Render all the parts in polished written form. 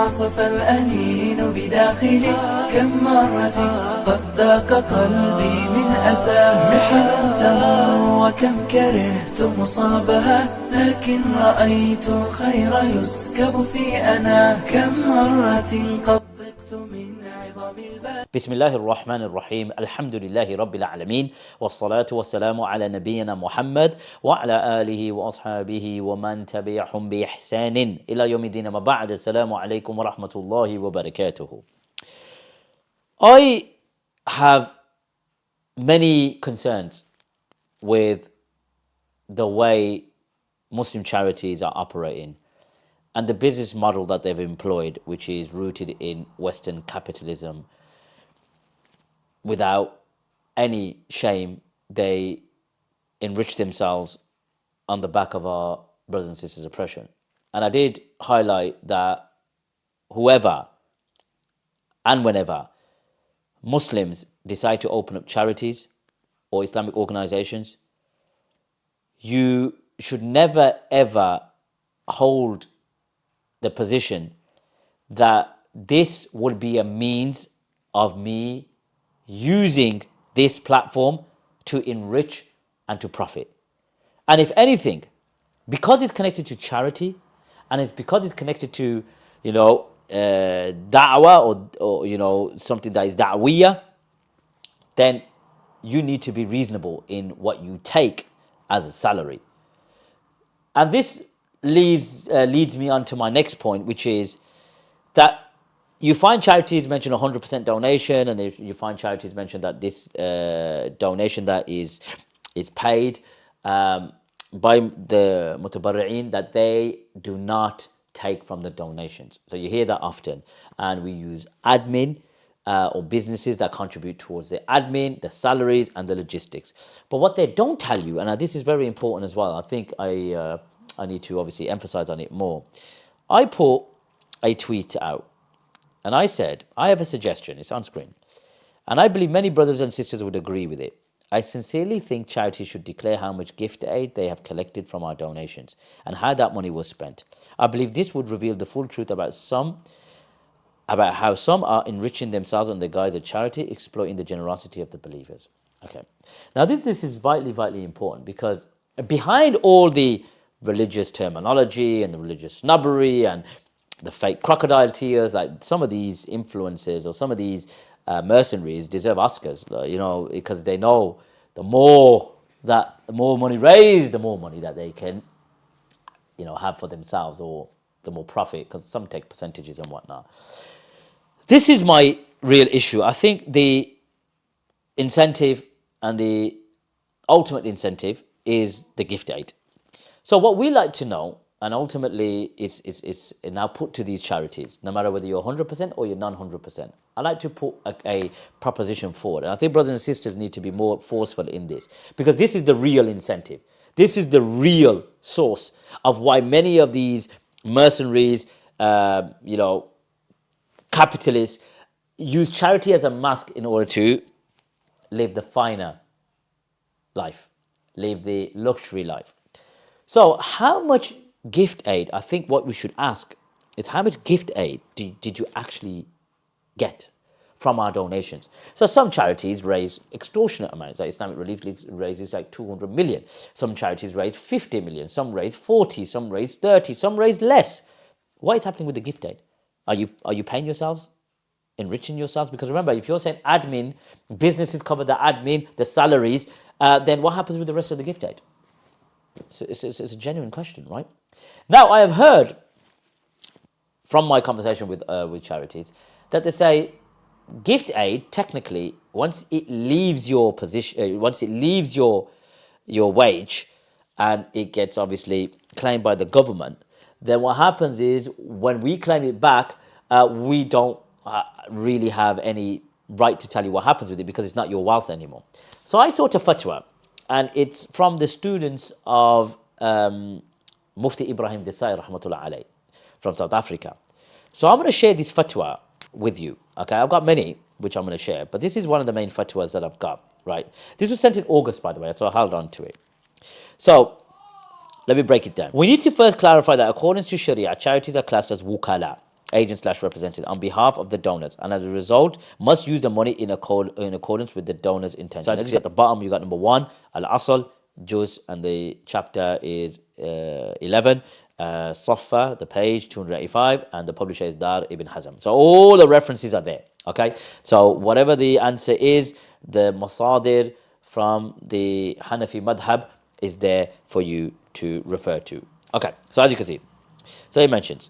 عصف الأنين بداخلي كم مرة قد ذاق قلبي من أساه محنة تمر وكم كرهت مصابها لكن رأيت الخير يسكب في أنا كم مرة قد ضقت من عظم البال. بسم الله الرحمن الرحيم. الحمد لله رب العالمين والصلاة والسلام على نبينا محمد وعلى آله وأصحابه ومن تبعهم بإحسان إلى يوم الدين. ما بعد. السلام عليكم ورحمة الله وبركاته. I have many concerns with the way Muslim charities are operating and the business model that they've employed, which is rooted in Western capitalism. Without any shame, they enrich themselves on the back of our brothers and sisters' oppression. And I did highlight that whoever and whenever Muslims decide to open up charities or Islamic organizations, you should never ever hold the position that this would be a means of me using this platform to enrich and to profit. And if anything, because it's connected to charity and it's because it's connected to, da'wah or something that is da'wiyah, then you need to be reasonable in what you take as a salary. And this leads me on to my next point, which is that you find charities mention 100% donation, and you find charities mention that this donation that is paid by the mutabarri'in, that they do not take from the donations. So you hear that often, and we use admin or businesses that contribute towards the admin, the salaries, and the logistics. But what they don't tell you, and this is very important as well, I think I need to obviously emphasize on it more. I put a tweet out and I said, I have a suggestion, it's on screen, and I believe many brothers and sisters would agree with it. I sincerely think charities should declare how much gift aid they have collected from our donations and how that money was spent. I believe this would reveal the full truth about how some are enriching themselves on the guise of charity, exploiting the generosity of the believers. Okay. Now this is vitally, vitally important, because behind all the religious terminology and the religious snobbery and the fake crocodile tears, like some of these influencers or some of these mercenaries deserve Oscars, because they know the more money raised, the more money that they can, have for themselves, or the more profit, because some take percentages and whatnot. This is my real issue. I think the incentive and the ultimate incentive is the gift aid. So what we like to know, and ultimately it's now put to these charities, no matter whether you're 100% or you're non-100%. I like to put a proposition forward. And I think brothers and sisters need to be more forceful in this, because this is the real incentive. This is the real source of why many of these mercenaries, capitalists, use charity as a mask in order to live the finer life, live the luxury life. So how much gift aid, I think what we should ask is, how much gift aid did you actually get from our donations? So some charities raise extortionate amounts, like Islamic Relief League raises like 200 million. Some charities raise 50 million, some raise 40, some raise 30, some raise less. What is happening with the gift aid? Are you paying yourselves? Enriching yourselves? Because remember, if you're saying admin, businesses cover the admin, the salaries, then what happens with the rest of the gift aid? It's a genuine question, right? Now, I have heard from my conversation with charities that they say gift aid, technically, once it leaves your position, once it leaves your wage, and it gets obviously claimed by the government, then what happens is when we claim it back, we don't really have any right to tell you what happens with it, because it's not your wealth anymore. So I sought a fatwa, and it's from the students of Mufti Ibrahim Desai, rahmatullah alayh, from South Africa. So I'm going to share this fatwa with you. Okay, I've got many which I'm going to share, but this is one of the main fatwas that I've got, right? This was sent in August, by the way, so I held on to it. So let me break it down. We need to first clarify that according to Shariah, charities are classed as wukala, agent slash representative on behalf of the donors, and as a result must use the money in accordance with the donor's intention. So as you see at the bottom, you got number 1, al-asl, juz, and the chapter is 11, Safa, the page 285, and the publisher is Dar ibn Hazm. So all the references are there. Okay, so whatever the answer is, the masadir from the Hanafi madhab is there for you to refer to. Okay, so as you can see, so he mentions,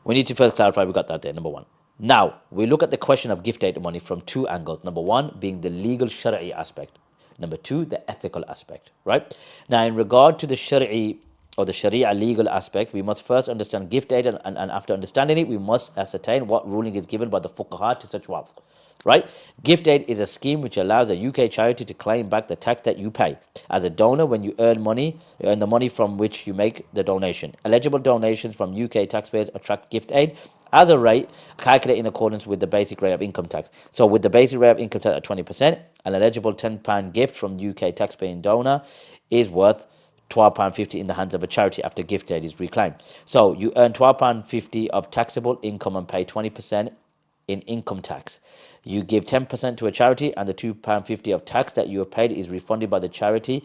we need to first clarify, we got that there, number 1. Now, we look at the question of gift aid money from 2 angles. Number 1 being the legal Shariah aspect. Number 2, the ethical aspect, right? Now, in regard to the Shariah or the Sharia legal aspect, we must first understand gift aid, and after understanding it, we must ascertain what ruling is given by the fuqaha to such wealth, right? Gift aid is a scheme which allows a UK charity to claim back the tax that you pay. As a donor, when you earn money, you earn the money from which you make the donation. Eligible donations from UK taxpayers attract gift aid as a rate calculated in accordance with the basic rate of income tax. So with the basic rate of income tax at 20%, an eligible £10 gift from UK taxpaying donor is worth £12.50 in the hands of a charity after gift aid is reclaimed. So you earn £12.50 of taxable income and pay 20% in income tax. You give 10% to a charity, and the £2.50 of tax that you have paid is refunded by the charity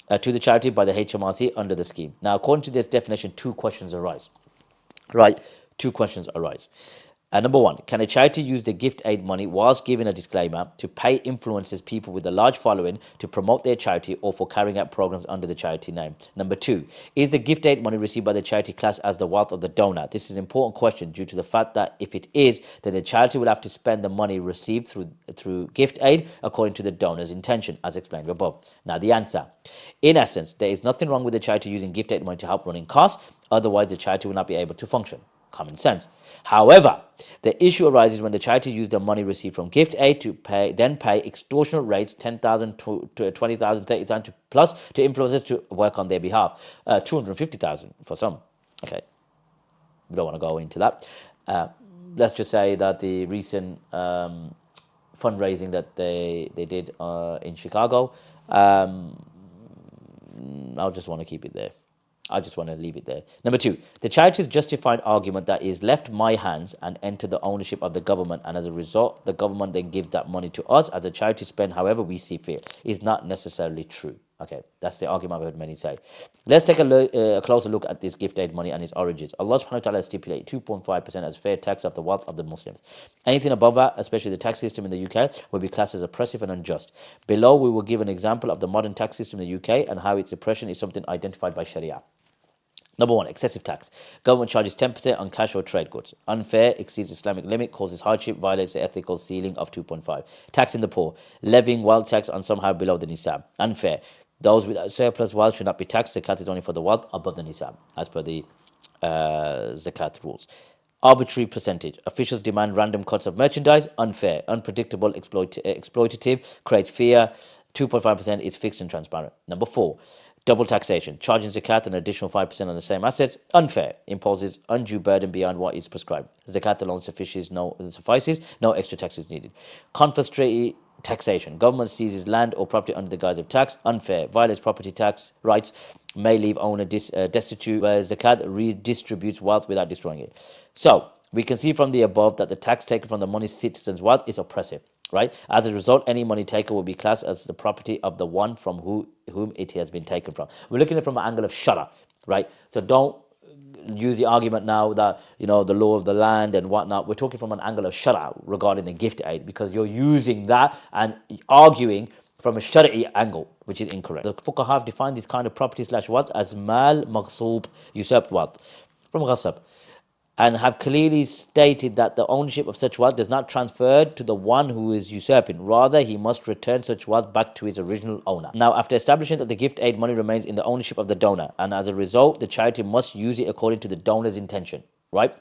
to the charity by the HMRC under the scheme. Now, according to this definition, 2 questions arise. Right, 2 questions arise. Number 1, can a charity use the gift aid money whilst giving a disclaimer to pay influencers, people with a large following, to promote their charity or for carrying out programs under the charity name? Number 2, is the gift aid money received by the charity classed as the wealth of the donor? This is an important question due to the fact that if it is, then the charity will have to spend the money received through gift aid according to the donor's intention, as explained above. Now, the answer. In essence, there is nothing wrong with the charity using gift aid money to help running costs, otherwise the charity will not be able to function. Common sense. However, the issue arises when the charity used the money received from gift aid to pay extortionate rates, 10,000 to 20,000, 30,000 plus to influencers to work on their behalf, 250,000 for some. Okay, we don't want to go into that. Let's just say that the recent fundraising that they did in Chicago, I'll just want to keep it there. I just want to leave it there. Number 2, the charity's justified argument that is left my hands and enter the ownership of the government, and as a result, the government then gives that money to us as a charity spend however we see fit, is not necessarily true. Okay, that's the argument I've heard many say. Let's take a closer look at this gift aid money and its origins. Allah subhanahu wa ta'ala stipulated 2.5% as fair tax of the wealth of the Muslims. Anything above that, especially the tax system in the UK, will be classed as oppressive and unjust. Below, we will give an example of the modern tax system in the UK and how its oppression is something identified by Sharia. Number 1, excessive tax. Government charges 10% on cash or trade goods. Unfair, exceeds Islamic limit, causes hardship, violates the ethical ceiling of 2.5. Tax in the poor. Levying wealth tax on somehow below the nisab. Unfair. Those with surplus wealth should not be taxed. Zakat is only for the wealth above the nisab, as per the zakat rules. Arbitrary percentage. Officials demand random cuts of merchandise. Unfair. Unpredictable, exploitative, creates fear. 2.5% is fixed and transparent. Number 4, double taxation, charging zakat an additional 5% on the same assets. Unfair, imposes undue burden beyond what is prescribed. Zakat alone suffices, no extra tax is needed. Confiscatory taxation, government seizes land or property under the guise of tax. Unfair, violates property tax rights, may leave owner destitute, where zakat redistributes wealth without destroying it. So, we can see from the above that the tax taken from the money citizens' wealth is oppressive. Right? As a result, any money taken will be classed as the property of the one from whom it has been taken from. We're looking at it from an angle of shara, right? So don't use the argument now that, the law of the land and whatnot. We're talking from an angle of shara regarding the gift aid, because you're using that and arguing from a shari'i angle, which is incorrect. The fuqaha have defined this kind of property / wealth as mal maghsoob, usurped wealth, from ghasab, and have clearly stated that the ownership of such wealth does not transfer to the one who is usurping. Rather, he must return such wealth back to his original owner. Now, after establishing that the gift aid money remains in the ownership of the donor, and as a result, the charity must use it according to the donor's intention, right?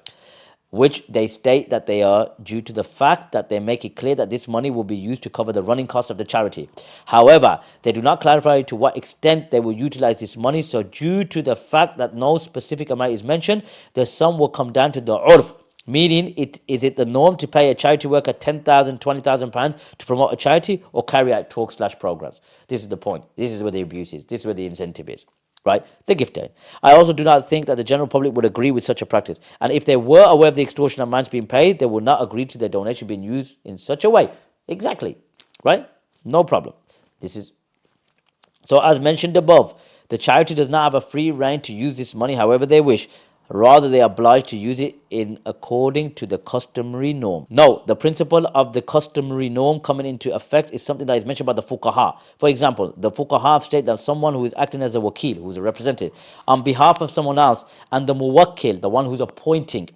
Which they state that they are due to the fact that they make it clear that this money will be used to cover the running cost of the charity. However, they do not clarify to what extent they will utilize this money, so due to the fact that no specific amount is mentioned, the sum will come down to the urf, meaning is it the norm to pay a charity worker £10,000, £20,000 to promote a charity or carry out talks / programs? This is the point. This is where the abuse is. This is where the incentive is. right? The gift aid. I also do not think that the general public would agree with such a practice. And if they were aware of the extortion amounts being paid, they would not agree to their donation being used in such a way. Exactly, right? No problem. This is so, as mentioned above, the charity does not have a free rein to use this money however they wish. Rather, they are obliged to use it in according to the customary norm. No, the principle of the customary norm coming into effect is something that is mentioned by the fuqaha. For example, the fuqaha state that someone who is acting as a wakil, who is a representative, on behalf of someone else, and the muwakkil, the one who's appointing,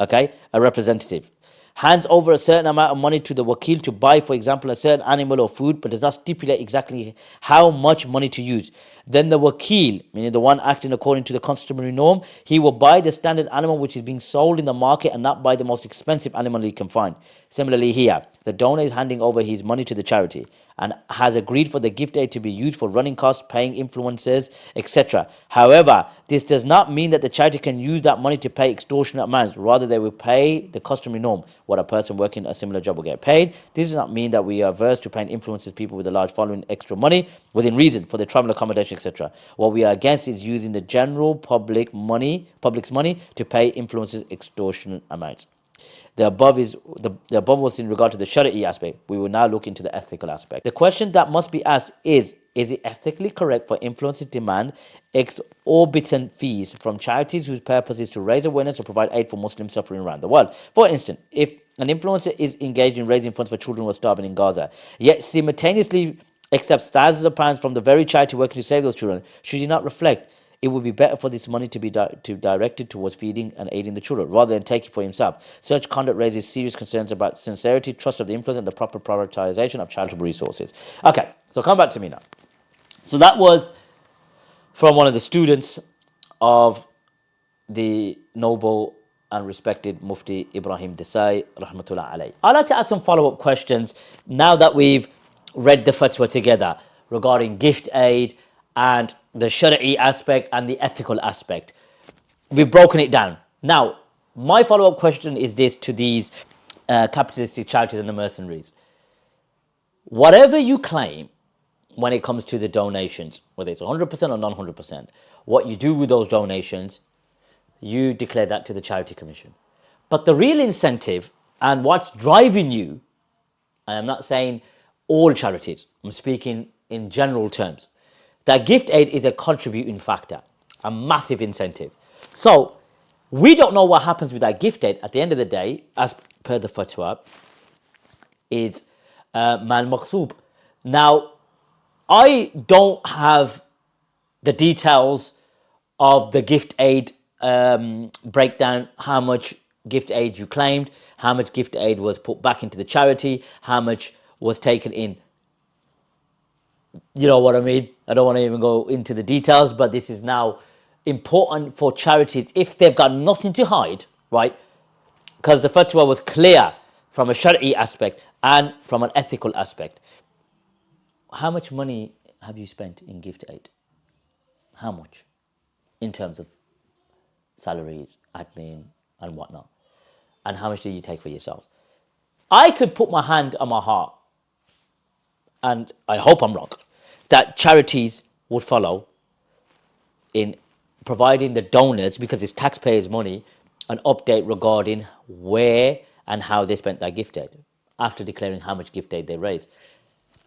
okay, a representative, hands over a certain amount of money to the wakil to buy, for example, a certain animal or food, but does not stipulate exactly how much money to use. Then the wakil, meaning the one acting according to the customary norm, he will buy the standard animal which is being sold in the market and not buy the most expensive animal he can find. Similarly here, the donor is handing over his money to the charity and has agreed for the gift aid to be used for running costs, paying influencers, etc. However, this does not mean that the charity can use that money to pay extortionate amounts. Rather, they will pay the customary norm, what a person working a similar job will get paid. This does not mean that we are averse to paying influencers, people with a large following, extra money within reason for their travel accommodation, etc. What we are against is using the general public's money to pay influencers extortionate amounts. The above was in regard to the Shariah aspect. We will now look into the ethical aspect. The question that must be asked is it ethically correct for influencers to demand exorbitant fees from charities whose purpose is to raise awareness or provide aid for Muslims suffering around the world? For instance, if an influencer is engaged in raising funds for children who are starving in Gaza, yet simultaneously accepts thousands of pounds from the very charity working to save those children, should he not reflect it would be better for this money to be directed towards feeding and aiding the children, rather than taking for himself? Such conduct raises serious concerns about sincerity, trust of the influence, and the proper prioritization of charitable resources. Okay, so come back to me now. So that was from one of the students of the noble and respected Mufti Ibrahim Desai, rahmatullah alayh. I'd like to ask some follow-up questions now that we've read the fatwa together regarding gift aid and the Shari'i aspect and the ethical aspect. We've broken it down. Now, my follow-up question is this to these capitalistic charities and the mercenaries. Whatever you claim when it comes to the donations, whether it's 100% or non-100%, what you do with those donations, you declare that to the Charity Commission. But the real incentive and what's driving you, and I'm not saying all charities, I'm speaking in general terms, that gift aid is a contributing factor, a massive incentive. So we don't know what happens with that gift aid. At the end of the day, as per the fatwa, is mal maqsoob. Now, I don't have the details of the gift aid breakdown, how much gift aid you claimed, how much gift aid was put back into the charity, how much was taken in. You know what I mean? I don't want to even go into the details, but this is now important for charities if they've got nothing to hide, right? Because the fatwa was clear from a Shari'i aspect and from an ethical aspect. How much money have you spent in gift aid? How much? In terms of salaries, admin, and whatnot. And how much do you take for yourselves? I could put my hand on my heart, and I hope I'm wrong, that charities would follow in providing the donors, because it's taxpayers' money, an update regarding where and how they spent that gift aid after declaring how much gift aid they raised.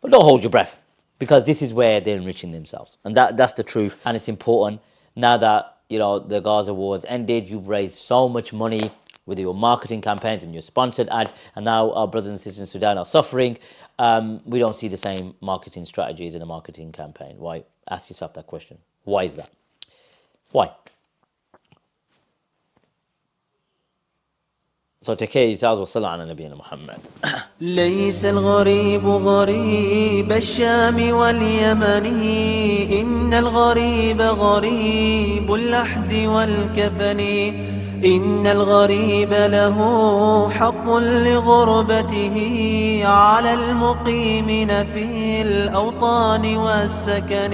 But don't hold your breath, because this is where they're enriching themselves. And that's the truth. And it's important now that, you know, the Gaza war has ended, you've raised so much money with your marketing campaigns and your sponsored ads, and now our brothers and sisters in Sudan are suffering. We don't see the same marketing strategies in a marketing campaign. Why? Ask yourself that question. Why is that? Why? So take care of yourselves. Wa sallallahu ala nabiyyina Muhammad. ليس الغريب غريب الشام واليمن إن الغريب غريب اللحد والكفن إن الغريب له حق لغربته على المقيمين في الأوطان والسكن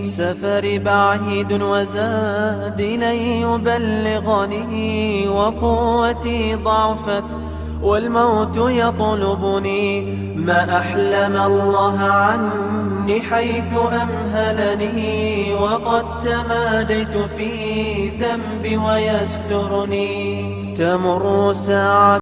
سفر بعيد وزاد لن يبلغني وقوتي ضعفت والموت يطلبني. ما أحلم الله عني حيث أمهلني، وقد تماديت في ذنبي ويسترني. تمر ساعة